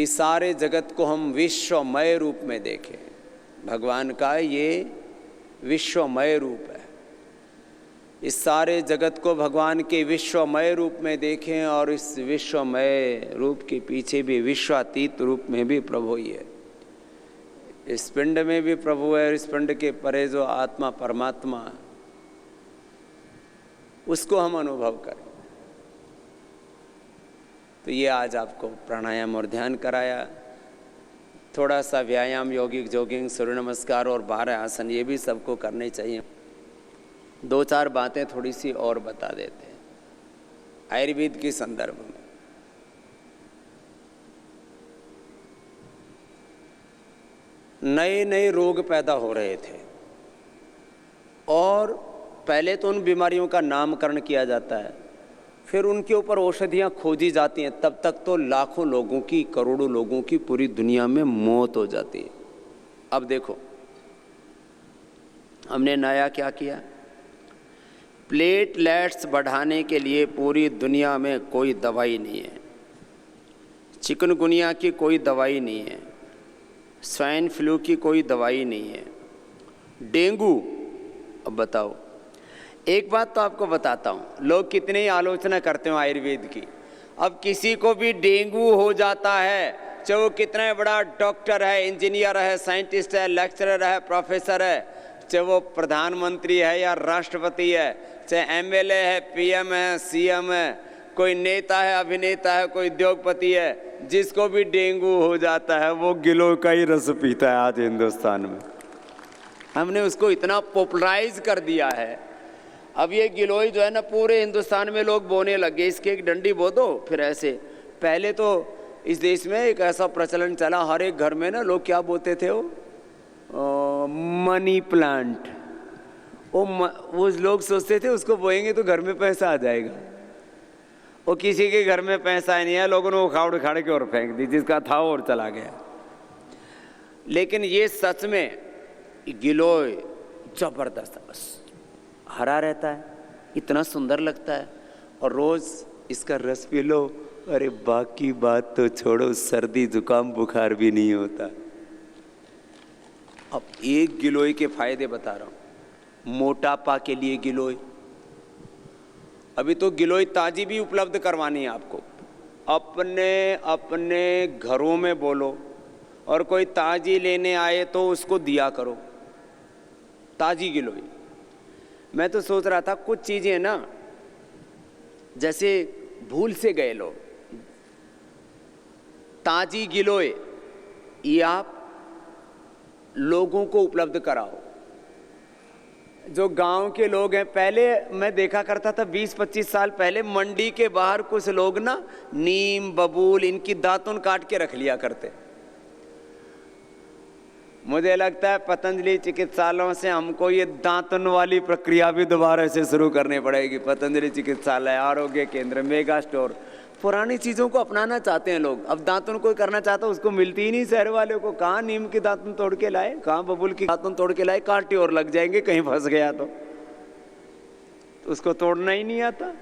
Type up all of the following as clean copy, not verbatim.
कि सारे जगत को हम विश्वमय रूप में देखें। भगवान का ये विश्वमय रूप है। इस सारे जगत को भगवान के विश्वमय रूप में देखें और इस विश्वमय रूप के पीछे भी विश्वातीत रूप में भी प्रभु ही है। इस पिंड में भी प्रभु है और इस पिंड के परे जो आत्मा परमात्मा उसको हम अनुभव करें। तो ये आज आपको प्राणायाम और ध्यान कराया, थोड़ा सा व्यायाम, योगिक जॉगिंग, सूर्य नमस्कार और 12 आसन, ये भी सबको करने चाहिए। 2-4 बातें थोड़ी सी और बता देते हैं आयुर्वेद के संदर्भ में। नए नए रोग पैदा हो रहे थे और पहले तो उन बीमारियों का नामकरण किया जाता है, फिर उनके ऊपर औषधियाँ खोजी जाती हैं। तब तक तो लाखों लोगों की, करोड़ों लोगों की पूरी दुनिया में मौत हो जाती है। अब देखो हमने नया क्या किया, प्लेटलेट्स बढ़ाने के लिए पूरी दुनिया में कोई दवाई नहीं है। चिकनगुनिया की कोई दवाई नहीं है, स्वाइन फ्लू की कोई दवाई नहीं है, डेंगू। अब बताओ, एक बात तो आपको बताता हूँ, लोग कितने ही आलोचना करते हो आयुर्वेद की। अब किसी को भी डेंगू हो जाता है, चाहे वो कितना बड़ा डॉक्टर है, इंजीनियर है, साइंटिस्ट है, लेक्चरर है, प्रोफेसर है, चाहे वो प्रधानमंत्री है या राष्ट्रपति है, चाहे एमएलए है, पीएम है, सीएम है, कोई नेता है, अभिनेता है, कोई उद्योगपति है, जिसको भी डेंगू हो जाता है वो गिलोय का ही रस पीता है। आज हिंदुस्तान में हमने उसको इतना पॉपुलराइज कर दिया है। अब ये गिलोय जो है ना, पूरे हिंदुस्तान में लोग बोने लगे, इसकी एक डंडी बो दो। फिर ऐसे पहले तो इस देश में एक ऐसा प्रचलन चला, हर एक घर में ना लोग क्या बोते थे, वो मनी प्लांट। वो लोग सोचते थे उसको बोएंगे तो घर में पैसा आ जाएगा। वो किसी के घर में पैसा ही नहीं है, लोगों ने उखाड़ उखाड़ के और फेंक दी, जिसका था और चला गया। लेकिन ये सच में गिलोय जबरदस्त, हरा रहता है, इतना सुंदर लगता है, और रोज इसका रस पी लो, अरे बाकी बात तो छोड़ो, सर्दी जुकाम बुखार भी नहीं होता। अब एक गिलोय के फायदे बता रहा हूँ। मोटापा के लिए गिलोय, अभी तो गिलोय ताजी भी उपलब्ध करवानी है आपको। अपने घरों में बोलो और कोई ताजी लेने आए तो उसको दिया करो, ताजी गिलोय। मैं तो सोच रहा था कुछ चीजें ना, जैसे भूल से गए लोग, ताजी गिलोय ये आप लोगों को उपलब्ध कराओ। जो गांव के लोग हैं, पहले मैं देखा करता था 20-25 साल पहले मंडी के बाहर कुछ लोग ना नीम, बबूल, इनकी दातुन काट के रख लिया करते। मुझे लगता है पतंजलि चिकित्सालयों से हमको ये दांतन वाली प्रक्रिया भी दोबारा से शुरू करनी पड़ेगी। पतंजलि चिकित्सालय, आरोग्य केंद्र, मेगा स्टोर, पुरानी चीज़ों को अपनाना चाहते हैं लोग। अब दांतन कोई करना चाहता है, उसको मिलती ही नहीं शहर वाले को। कहाँ नीम की दातुन तोड़ के लाए, कहाँ बबूल की दातुन तोड़ के लाए, कांटे और लग जाएंगे कहीं फंस गया तो उसको तोड़ना ही नहीं आता।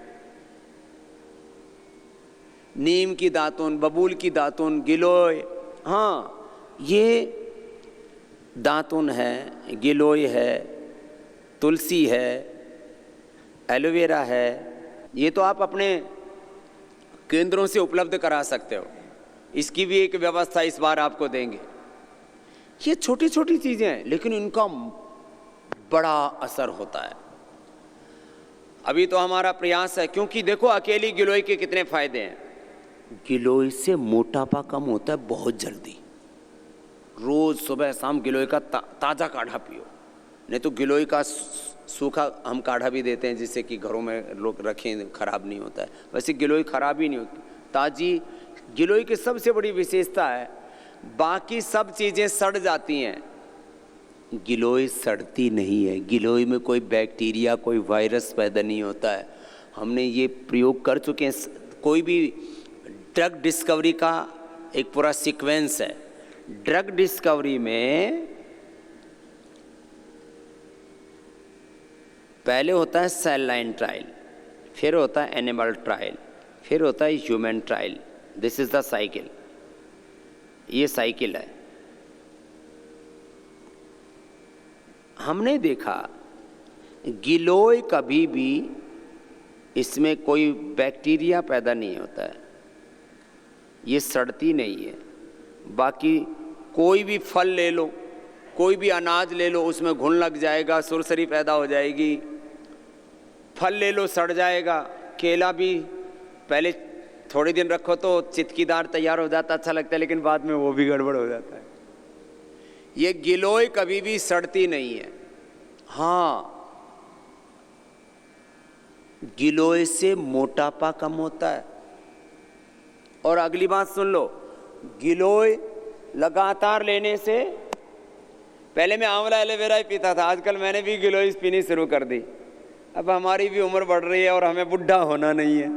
नीम की दातुन, बबूल की दातुन, गिलोय, हाँ ये दातुन है, गिलोय है, तुलसी है, एलोवेरा है, ये तो आप अपने केंद्रों से उपलब्ध करा सकते हो। इसकी भी एक व्यवस्था इस बार आपको देंगे। ये छोटी छोटी चीजें हैं लेकिन इनका बड़ा असर होता है। अभी तो हमारा प्रयास है, क्योंकि देखो अकेली गिलोय के कितने फायदे हैं। गिलोय से मोटापा कम होता है बहुत जल्दी। रोज सुबह शाम गिलोय का ताज़ा काढ़ा पियो, नहीं तो गिलोय का सूखा हम काढ़ा भी देते हैं जिससे कि घरों में लोग रखें, खराब नहीं होता है। वैसे गिलोय खराब ही नहीं होती, ताज़ी गिलोय की सबसे बड़ी विशेषता है। बाकी सब चीज़ें सड़ जाती हैं, गिलोय सड़ती नहीं है। गिलोय में कोई बैक्टीरिया, कोई वायरस पैदा नहीं होता है। हमने ये प्रयोग कर चुके हैं। कोई भी ड्रग डिस्कवरी का एक पूरा सीक्वेंस है। ड्रग डिस्कवरी में पहले होता है सेल लाइन ट्रायल, फिर होता है एनिमल ट्रायल, फिर होता है human trial. This is the cycle. ये साइकिल है। हमने देखा गिलोय कभी भी इसमें कोई बैक्टीरिया पैदा नहीं होता है, ये सड़ती नहीं है। बाकी कोई भी फल ले लो, कोई भी अनाज ले लो, उसमें घुन लग जाएगा, सुरसरी पैदा हो जाएगी। फल ले लो, सड़ जाएगा। केला भी पहले थोड़े दिन रखो तो चितकीदार तैयार हो जाता, अच्छा लगता है, लेकिन बाद में वो भी गड़बड़ हो जाता है। ये गिलोय कभी भी सड़ती नहीं है। हाँ, गिलोय से मोटापा कम होता है। और अगली बात सुन लो, गिलोय लगातार लेने से, पहले मैं आंवला एलोवेरा ही पीता था, आजकल मैंने भी गिलोय पीनी शुरू कर दी। अब हमारी भी उम्र बढ़ रही है और हमें बुढ़ा होना नहीं है,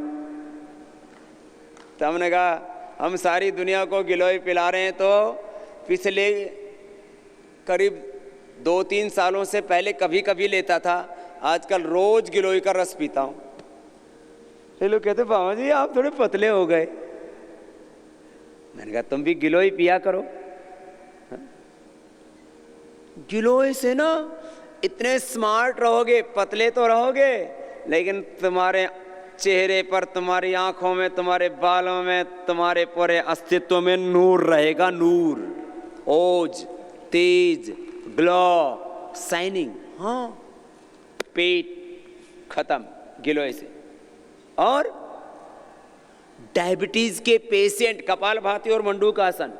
तो हमने कहा हम सारी दुनिया को गिलोय पिला रहे हैं, तो पिछले करीब 2-3 सालों से पहले कभी कभी लेता था, आजकल रोज गिलोय का रस पीता हूँ। ये लोग कहते बाबा जी आप थोड़े पतले हो गए। मैंने कहा तुम भी गिलोय पिया करो। गिलोय से ना इतने स्मार्ट रहोगे, पतले तो रहोगे, लेकिन तुम्हारे चेहरे पर, तुम्हारी आंखों में, तुम्हारे बालों में, तुम्हारे पूरे अस्तित्व में नूर रहेगा। नूर, ओज, तेज, ग्लो, शाइनिंग। हाँ, पेट खत्म गिलोय से। और डायबिटीज के पेशेंट कपालभाति और मंडूकासन,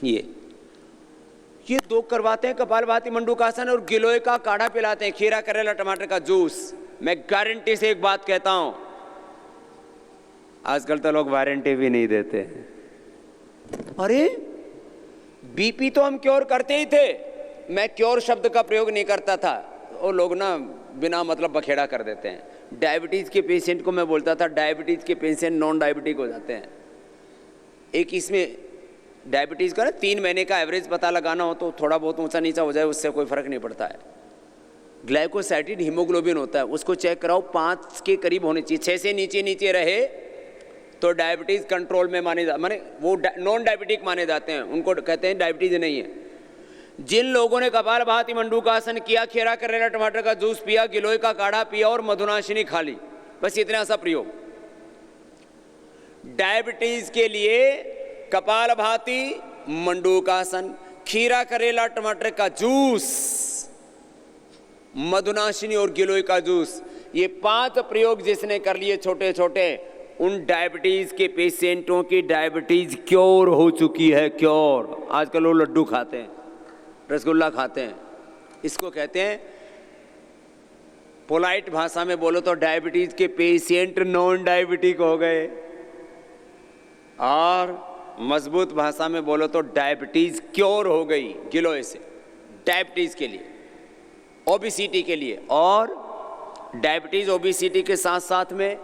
ये दो करवाते हैं, कपालभाति मंडूकासन, और गिलोय का काढ़ा पिलाते हैं, खीरा करेला टमाटर का जूस। मैं गारंटी से एक बात कहता हूं, आजकल तो लोग वारंटी भी नहीं देते हैं। अरे बीपी तो हम क्योर करते ही थे, मैं क्योर शब्द का प्रयोग नहीं करता था, वो लोग ना बिना मतलब बखेड़ा कर देते हैं। डायबिटीज के पेशेंट को मैं बोलता था डायबिटीज के पेशेंट नॉन डायबिटिक हो जाते हैं। एक इसमें डायबिटीज का ना 3 महीने का एवरेज पता लगाना हो तो थोड़ा बहुत ऊंचा नीचा हो जाए, उससे कोई फर्क नहीं पड़ता है। ग्लाइकोसाइटेड हीमोग्लोबिन होता है, उसको चेक कराओ, 5 के करीब होने चाहिए। 6 से नीचे रहे तो डायबिटीज कंट्रोल में माने माने वो नॉन डायबिटिक माने जाते हैं, उनको कहते हैं डायबिटीज नहीं है। जिन लोगों ने कपालभाति मंडूकासन किया, खीरा करेला टमाटर का जूस पिया, गिलोय का काढ़ा पिया और मधुनाशिनी खा ली, बस इतना सा प्रयोग। डायबिटीज के लिए कपालभाति मंडूकासन, खीरा करेला टमाटर का जूस, मधुनाशिनी और गिलोय का जूस, ये 5 प्रयोग जिसने कर लिए छोटे छोटे, उन डायबिटीज के पेशेंटों की डायबिटीज क्योर हो चुकी है। क्योर। आजकल लोग लड्डू खाते हैं, रसगुल्ला खाते हैं, इसको कहते हैं, पोलाइट भाषा में बोलो तो डायबिटीज के पेशेंट नॉन डायबिटिक हो गए, और मजबूत भाषा में बोलो तो डायबिटीज क्योर हो गई गिलोय से। डायबिटीज के लिए, ओबेसिटी के लिए, और डायबिटीज ओबेसिटी के साथ साथ में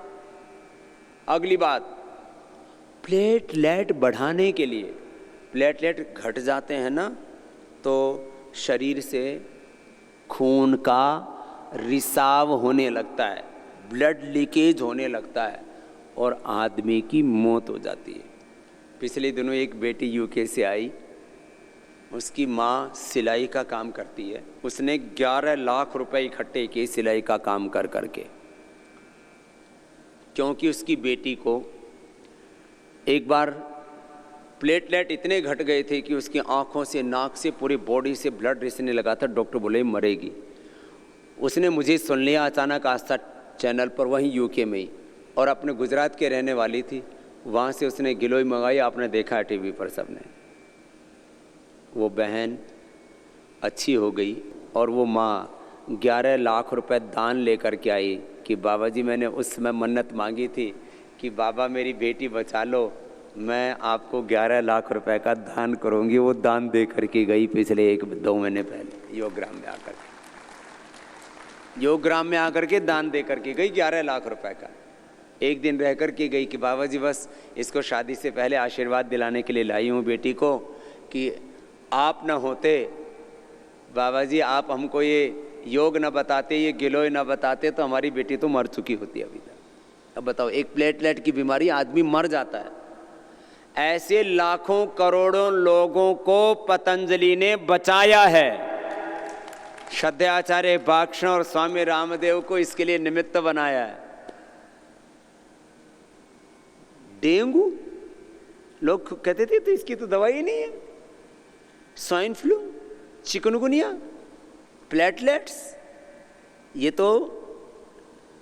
अगली बात, प्लेटलेट बढ़ाने के लिए। प्लेटलेट घट जाते हैं ना तो शरीर से खून का रिसाव होने लगता है, ब्लड लीकेज होने लगता है और आदमी की मौत हो जाती है। पिछले दिनों एक बेटी यूके से आई, उसकी माँ सिलाई का काम करती है, उसने 11 लाख रुपए इकट्ठे किए सिलाई का काम कर करके, क्योंकि उसकी बेटी को एक बार प्लेटलेट इतने घट गए थे कि उसकी आंखों से, नाक से, पूरी बॉडी से ब्लड रिसने लगा था। डॉक्टर बोले मरेगी। उसने मुझे सुन लिया अचानक आस्था चैनल पर, वहीं यूके में ही, और अपने गुजरात के रहने वाली थी। वहाँ से उसने गिलोय मंगाई, आपने देखा है टीवी पर सबने। वो बहन अच्छी हो गई और वो माँ 11 लाख रुपए दान लेकर के आई कि बाबा जी मैंने उस समय मन्नत मांगी थी कि बाबा मेरी बेटी बचा लो, मैं आपको 11 लाख रुपए का दान करूँगी। वो दान दे करके गई पिछले 1-2 महीने पहले योगग्राम में आकर के, योगग्राम में आकर के दान दे करके गई 11 लाख रुपए का। एक दिन रह कर के गई कि बाबा जी बस इसको शादी से पहले आशीर्वाद दिलाने के लिए लाई हूँ बेटी को कि आप न होते बाबा जी, आप हमको ये योग न बताते, ये गिलोय न बताते तो हमारी बेटी तो मर चुकी होती अभी तक। अब बताओ, एक प्लेटलेट की बीमारी आदमी मर जाता है। ऐसे लाखों करोड़ों लोगों को पतंजलि ने बचाया है। श्रद्धाचार्य भाष्ण और स्वामी रामदेव को इसके लिए निमित्त बनाया है। डेंगू लोग कहते थे तो इसकी तो दवाई नहीं है। स्वाइन फ्लू, चिकनगुनिया, प्लेटलेट्स, ये तो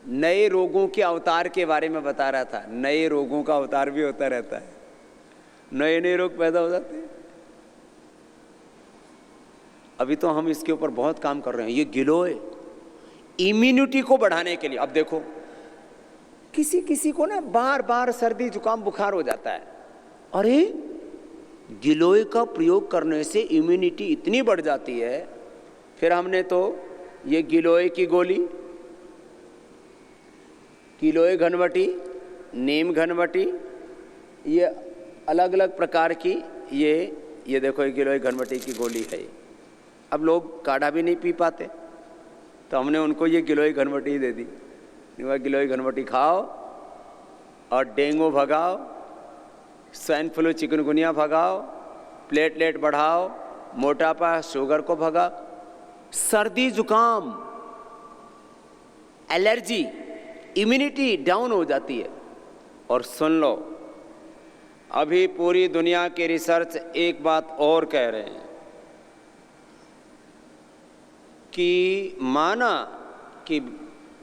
नए रोगों के अवतार के बारे में बता रहा था। नए रोगों का अवतार भी होता रहता है, नए नए रोग पैदा हो जाते हैं। अभी तो हम इसके ऊपर बहुत काम कर रहे हैं। ये गिलोय इम्यूनिटी को बढ़ाने के लिए। अब देखो किसी किसी को ना बार बार सर्दी जुकाम बुखार हो जाता है, अरे गिलोय का प्रयोग करने से इम्यूनिटी इतनी बढ़ जाती है। फिर हमने तो ये गिलोय की गोली, गिलोय घनवटी, नीम घनवटी, ये अलग अलग प्रकार की ये देखो, ये गिलोय घनवटी की गोली है। अब लोग काढ़ा भी नहीं पी पाते तो हमने उनको ये गिलोय घनवटी दे दी। गिलोय घनवटी खाओ और डेंगू भगाओ, स्वाइन फ्लू चिकनगुनिया भगाओ, प्लेटलेट बढ़ाओ, मोटापा शुगर को भगाओ, सर्दी जुकाम, एलर्जी, इम्यूनिटी डाउन हो जाती है। और सुन लो, अभी पूरी दुनिया के रिसर्च एक बात और कह रहे हैं कि माना कि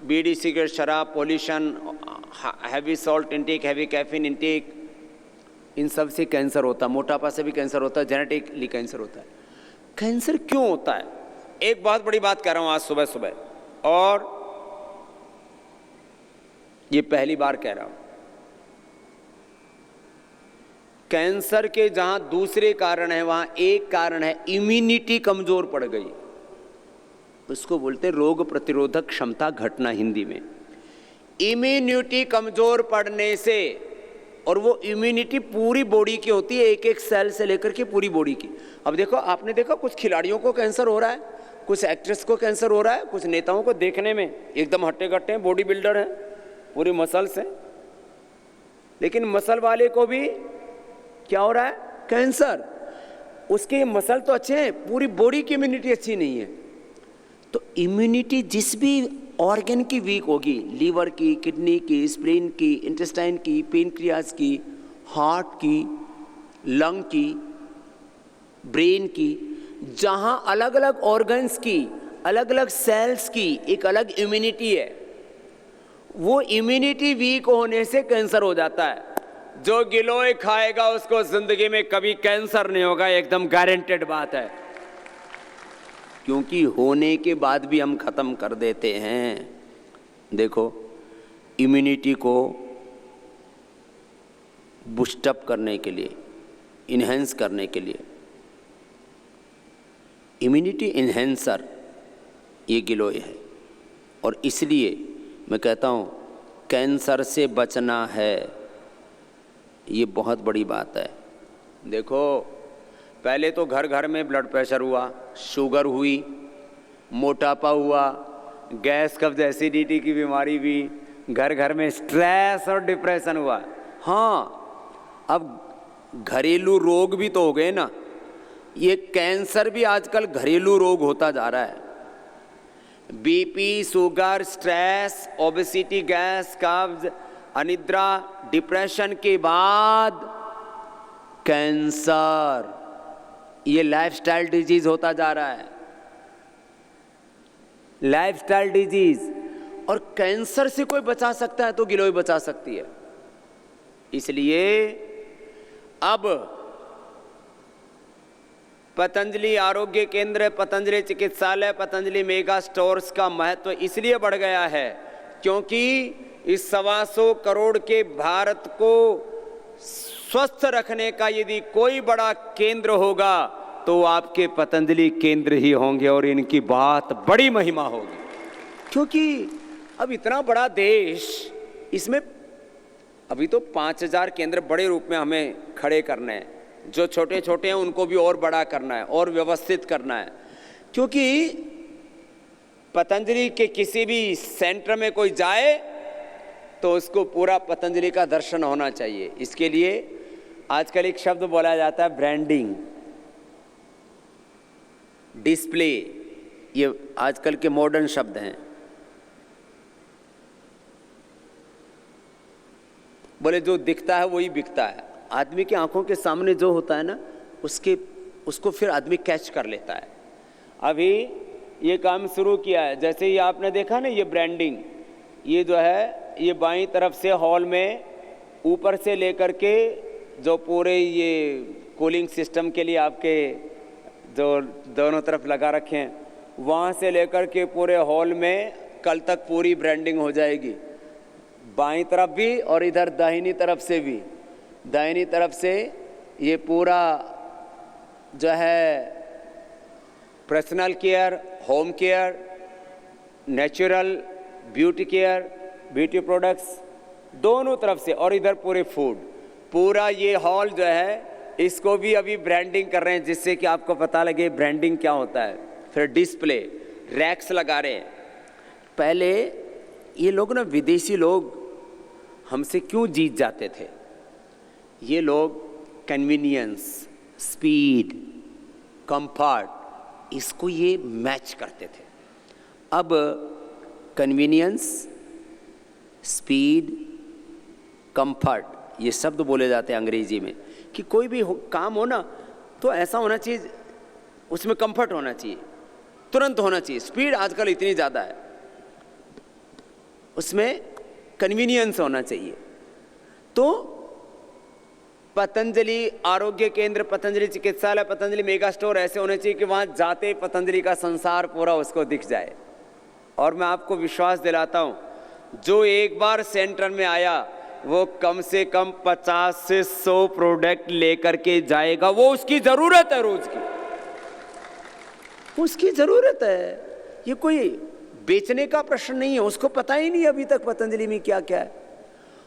बीड़ी, सिगरेट, शराब, pollution, heavy salt intake, heavy caffeine intake, इन सब से कैंसर होता है। मोटापा से भी कैंसर होता है, जेनेटिकली कैंसर होता है। कैंसर क्यों होता है? एक बहुत बड़ी बात कह रहा हूं आज सुबह सुबह, और ये पहली बार कह रहा हूं। कैंसर के जहां दूसरे कारण है, वहां एक कारण है इम्यूनिटी कमजोर पड़ गई। उसको बोलते हैं रोग प्रतिरोधक क्षमता घटना हिंदी में। इम्यूनिटी कमजोर पड़ने से, और वो इम्यूनिटी पूरी बॉडी की होती है, एक एक सेल से लेकर के पूरी बॉडी की। अब देखो, आपने देखा कुछ खिलाड़ियों को कैंसर हो रहा है, कुछ एक्ट्रेस को कैंसर हो रहा है, कुछ नेताओं को देखने में एकदम हट्टे कट्टे हैं, बॉडी बिल्डर हैं, पूरी मसल्स हैं, लेकिन मसल वाले को भी क्या हो रहा है? कैंसर। उसके मसल तो अच्छे हैं, पूरी बॉडी की इम्यूनिटी अच्छी नहीं है। तो इम्यूनिटी जिस भी ऑर्गन की वीक होगी, लीवर की, किडनी की, स्प्लीन की, इंटेस्टाइन की, पेनक्रियास की, हार्ट की, लंग की, ब्रेन की, जहां अलग अलग ऑर्गन्स की, अलग अलग सेल्स की एक अलग इम्यूनिटी है, वो इम्यूनिटी वीक होने से कैंसर हो जाता है। जो गिलोय खाएगा उसको जिंदगी में कभी कैंसर नहीं होगा, एकदम गारंटेड बात है। क्योंकि होने के बाद भी हम खत्म कर देते हैं। देखो, इम्यूनिटी को बूस्टअप करने के लिए, इन्हेंस करने के लिए, इम्यूनिटी इन्हेंसर ये गिलोय है। और इसलिए मैं कहता हूँ कैंसर से बचना है, ये बहुत बड़ी बात है। देखो, पहले तो घर घर में ब्लड प्रेशर हुआ, शुगर हुई, मोटापा हुआ, गैस कब्ज एसिडिटी की बीमारी भी, घर घर में स्ट्रेस और डिप्रेशन हुआ। हाँ, अब घरेलू रोग भी तो हो गए ना। ये कैंसर भी आजकल घरेलू रोग होता जा रहा है। BP, sugar, stress, obesity, gas कब्ज, अनिद्रा, डिप्रेशन के बाद कैंसर, ये लाइफस्टाइल डिजीज होता जा रहा है। Lifestyle disease. और कैंसर से कोई बचा सकता है तो गिलोय बचा सकती है। इसलिए अब पतंजलि आरोग्य केंद्र, पतंजलि चिकित्सालय, पतंजलि मेगा स्टोर्स का महत्व इसलिए बढ़ गया है क्योंकि इस 125 करोड़ के भारत को स्वस्थ रखने का यदि कोई बड़ा केंद्र होगा तो आपके पतंजलि केंद्र ही होंगे, और इनकी बात बड़ी महिमा होगी। क्योंकि अब इतना बड़ा देश, इसमें अभी तो 5000 केंद्र बड़े रूप में हमें खड़े करने हैं। जो छोटे छोटे हैं उनको भी और बड़ा करना है और व्यवस्थित करना है। क्योंकि पतंजलि के किसी भी सेंटर में कोई जाए तो उसको पूरा पतंजलि का दर्शन होना चाहिए। इसके लिए आजकल एक शब्द बोला जाता है ब्रांडिंग, डिस्प्ले, ये आजकल के मॉडर्न शब्द हैं। बोले जो दिखता है वही बिकता है। आदमी की आंखों के सामने जो होता है ना, उसको फिर आदमी कैच कर लेता है। अभी ये काम शुरू किया है, जैसे ही आपने देखा ना ये ब्रांडिंग, ये जो है ये बाईं तरफ से हॉल में ऊपर से लेकर के जो पूरे ये कूलिंग सिस्टम के लिए आपके जो दोनों तरफ लगा रखे हैं, वहाँ से लेकर के पूरे हॉल में कल तक पूरी ब्रांडिंग हो जाएगी, बाईं तरफ भी और इधर दाहिनी तरफ से भी। दाहिनी तरफ से ये पूरा जो है personal care, home care, natural, beauty care, beauty products, दोनों तरफ से, और इधर पूरे फूड, पूरा ये हॉल जो है इसको भी अभी ब्रांडिंग कर रहे हैं, जिससे कि आपको पता लगे ब्रांडिंग क्या होता है। फिर डिस्प्ले, रैक्स लगा रहे हैं। पहले ये लोग ना, विदेशी लोग हमसे क्यों जीत जाते थे? ये लोग कन्वीनियंस, स्पीड, कंफर्ट, इसको ये मैच करते थे। अब कन्वीनियंस, स्पीड, कंफर्ट, ये शब्द बोले जाते हैं अंग्रेजी में, कि कोई भी काम हो ना तो ऐसा होना चाहिए, उसमें कंफर्ट होना चाहिए, तुरंत होना चाहिए। स्पीड आजकल इतनी ज़्यादा है, उसमें कन्वीनियंस होना चाहिए। तो पतंजलि आरोग्य केंद्र, पतंजलि चिकित्सालय, पतंजलि मेगा स्टोर ऐसे होने चाहिए कि वहाँ जाते पतंजलि का संसार पूरा उसको दिख जाए। और मैं आपको विश्वास दिलाता हूँ, जो एक बार सेंटर में आया वो कम से कम 50 से 100 प्रोडक्ट लेकर के जाएगा। वो उसकी ज़रूरत है, रोज की उसकी ज़रूरत है। ये कोई बेचने का प्रश्न नहीं है। उसको पता ही नहीं अभी तक पतंजलि में क्या क्या है।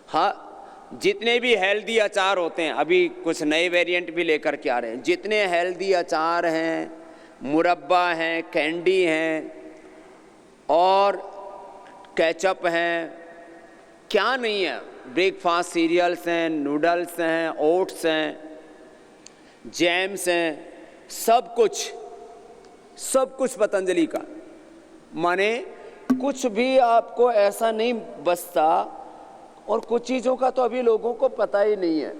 हाँ, जितने भी हेल्दी अचार होते हैं, अभी कुछ नए वेरिएंट भी लेकर के आ रहे हैं, जितने हेल्दी अचार हैं, मुरब्बा हैं, कैंडी हैं और केचप हैं, क्या नहीं है, ब्रेकफास्ट सीरियल्स हैं, नूडल्स हैं, ओट्स हैं, जैम्स हैं, सब कुछ पतंजलि का। माने कुछ भी आपको ऐसा नहीं बचता। और कुछ चीज़ों का तो अभी लोगों को पता ही नहीं है।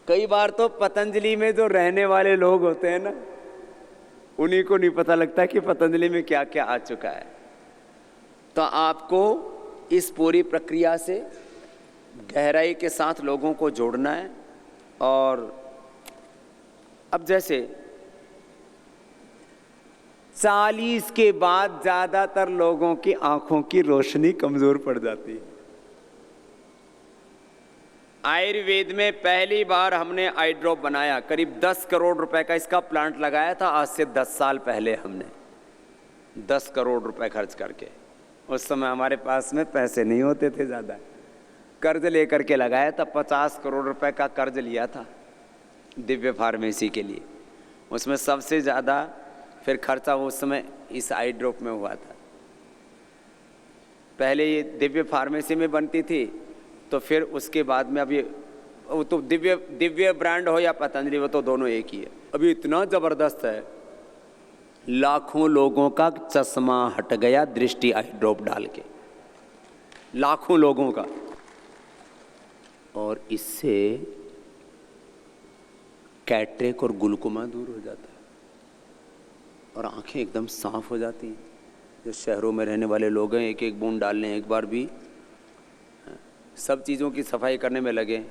कई बार तो पतंजलि में जो रहने वाले लोग होते हैं ना, उन्हीं को नहीं पता लगता कि पतंजलि में क्या क्या आ चुका है। तो आपको इस पूरी प्रक्रिया से गहराई के साथ लोगों को जोड़ना है। और अब जैसे 40 के बाद ज़्यादातर लोगों की आंखों की रोशनी कमज़ोर पड़ जाती है। आयुर्वेद में पहली बार हमने आई ड्रॉप बनाया, करीब 10 करोड़ रुपए का इसका प्लांट लगाया था। आज से 10 साल पहले हमने 10 करोड़ रुपए खर्च करके, उस समय हमारे पास में पैसे नहीं होते थे ज़्यादा, कर्ज लेकर के लगाया था। 50 करोड़ रुपए का कर्ज लिया था दिव्य फार्मेसी के लिए। उसमें सबसे ज़्यादा फिर खर्चा उस समय इस आई ड्रॉप में हुआ था। पहले ये दिव्य फार्मेसी में बनती थी, तो फिर उसके बाद में अभी वो तो दिव्य ब्रांड हो या पतंजलि, वो तो दोनों एक ही है। अभी इतना ज़बरदस्त है, लाखों लोगों का चश्मा हट गया दृष्टि आई ड्रॉप डाल के, लाखों लोगों का। और इससे कैटरेक और ग्लूकोमा दूर हो जाता है और आंखें एकदम साफ हो जाती हैं। जो शहरों में रहने वाले लोग हैं, एक एक बूंद डाल लें एक बार भी, सब चीज़ों की सफाई करने में लगे,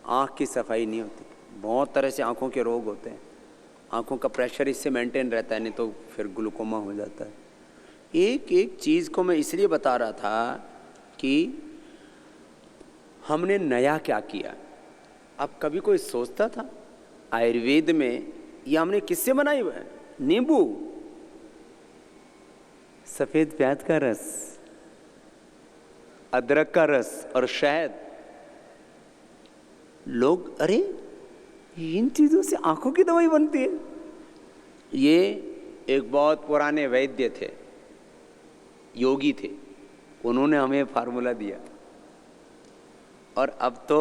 आँख की सफाई नहीं होती। बहुत तरह से आँखों के रोग होते हैं, आँखों का प्रेशर इससे मेंटेन रहता है, नहीं तो फिर ग्लूकोमा हो जाता है। एक एक चीज़ को मैं इसलिए बता रहा था कि हमने नया क्या किया। अब कभी कोई सोचता था आयुर्वेद में ये हमने किससे बनाई हुआ है? नींबू, सफ़ेद प्याज का रस, अदरक का रस और शहद। लोग अरे इन चीज़ों से आंखों की दवाई बनती है। ये एक बहुत पुराने वैद्य थे, योगी थे, उन्होंने हमें फार्मूला दिया और अब तो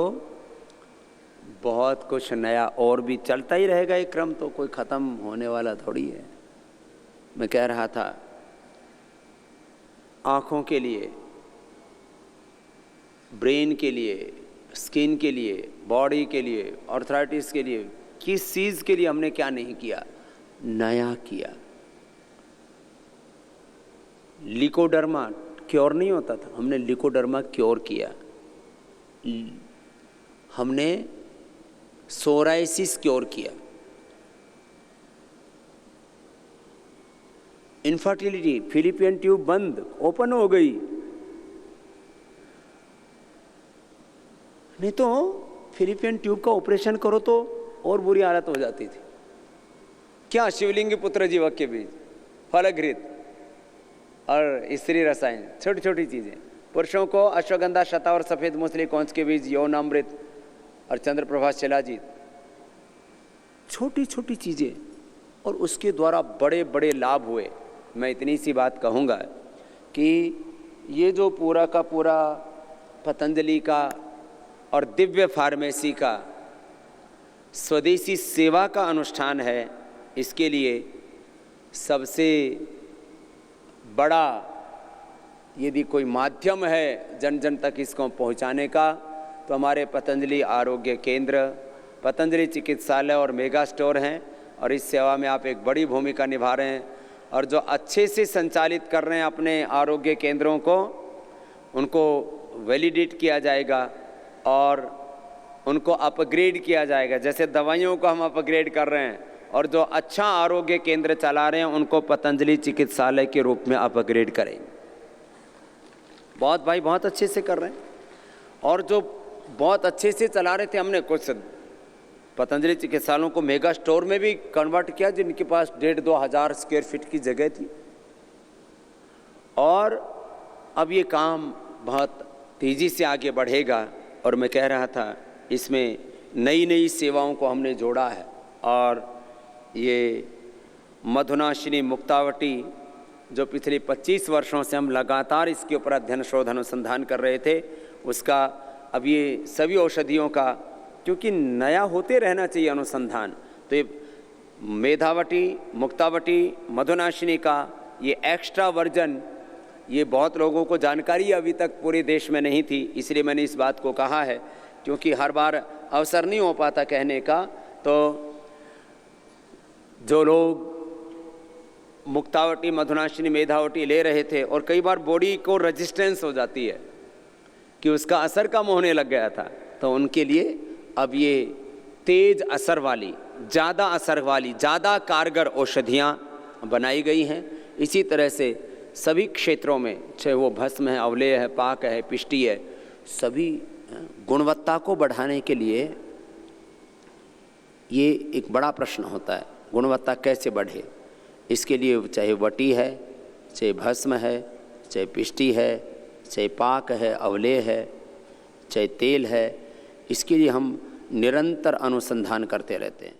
बहुत कुछ नया और भी चलता ही रहेगा। ये क्रम तो कोई ख़त्म होने वाला थोड़ी है। मैं कह रहा था, आँखों के लिए, ब्रेन के लिए, स्किन के लिए, बॉडी के लिए, आर्थराइटिस के लिए, किस चीज़ के लिए हमने क्या नहीं किया, नया किया। लिकोडर्मा क्योर नहीं होता था, हमने लिकोडर्मा क्योर किया। हमने सोराइसिस क्योर किया। इनफर्टिलिटी, फिलिपियन ट्यूब बंद, ओपन हो गई। नहीं तो फिलिपियन ट्यूब का ऑपरेशन करो तो और बुरी हालत हो जाती थी। क्या शिवलिंग पुत्र जीवक के बीज, फलघृत और स्त्री रसायन, छोटी छोटी चीज़ें। पुरुषों को अश्वगंधा, शता और सफ़ेद मूसली कौंच के बीज, यौनामृत और चंद्रप्रभा शिलाजीत, छोटी छोटी चीज़ें, और उसके द्वारा बड़े बड़े लाभ हुए। मैं इतनी सी बात कहूँगा कि ये जो पूरा का पूरा पतंजलि का और दिव्य फार्मेसी का स्वदेशी सेवा का अनुष्ठान है, इसके लिए सबसे बड़ा यदि कोई माध्यम है जन जन तक इसको पहुंचाने का, तो हमारे पतंजलि आरोग्य केंद्र, पतंजलि चिकित्सालय और मेगा स्टोर हैं। और इस सेवा में आप एक बड़ी भूमिका निभा रहे हैं। और जो अच्छे से संचालित कर रहे हैं अपने आरोग्य केंद्रों को, उनको वैलिडेट किया जाएगा और उनको अपग्रेड किया जाएगा। जैसे दवाइयों को हम अपग्रेड कर रहे हैं, और जो अच्छा आरोग्य केंद्र चला रहे हैं उनको पतंजलि चिकित्सालय के रूप में अपग्रेड करेंगे। बहुत भाई बहुत अच्छे से कर रहे हैं। और जो बहुत अच्छे से चला रहे थे, हमने कुछ पतंजलि चिकित्सालयों को मेगा स्टोर में भी कन्वर्ट किया, जिनके पास 1,500-2 हज़ार स्क्वायर फीट की जगह थी। और अब ये काम बहुत तेज़ी से आगे बढ़ेगा। और मैं कह रहा था, इसमें नई नई सेवाओं को हमने जोड़ा है। और ये मधुनाशिनी मुक्तावटी, जो पिछले 25 वर्षों से हम लगातार इसके ऊपर अध्ययन शोध अनुसंधान कर रहे थे, उसका अब ये सभी औषधियों का, क्योंकि नया होते रहना चाहिए अनुसंधान, तो ये मेधावटी, मुक्तावटी, मधुनाशिनी का ये एक्स्ट्रा वर्जन, ये बहुत लोगों को जानकारी अभी तक पूरे देश में नहीं थी। इसलिए मैंने इस बात को कहा है, क्योंकि हर बार अवसर नहीं हो पाता कहने का। तो जो लोग मुक्तावटी, मधुनाशिनी, मेधावटी ले रहे थे और कई बार बॉडी को रेजिस्टेंस हो जाती है कि उसका असर कम होने लग गया था, तो उनके लिए अब ये तेज असर वाली, ज़्यादा असर वाली, ज़्यादा कारगर औषधियाँ बनाई गई हैं। इसी तरह से सभी क्षेत्रों में, चाहे वो भस्म है, अवलेय है, पाक है, पिष्टी है, सभी गुणवत्ता को बढ़ाने के लिए ये एक बड़ा प्रश्न होता है, गुणवत्ता कैसे बढ़े। इसके लिए चाहे वटी है, चाहे भस्म है, चाहे पिष्टी है, चाहे पाक है, अवलेय है, चाहे तेल है, इसके लिए हम निरंतर अनुसंधान करते रहते हैं।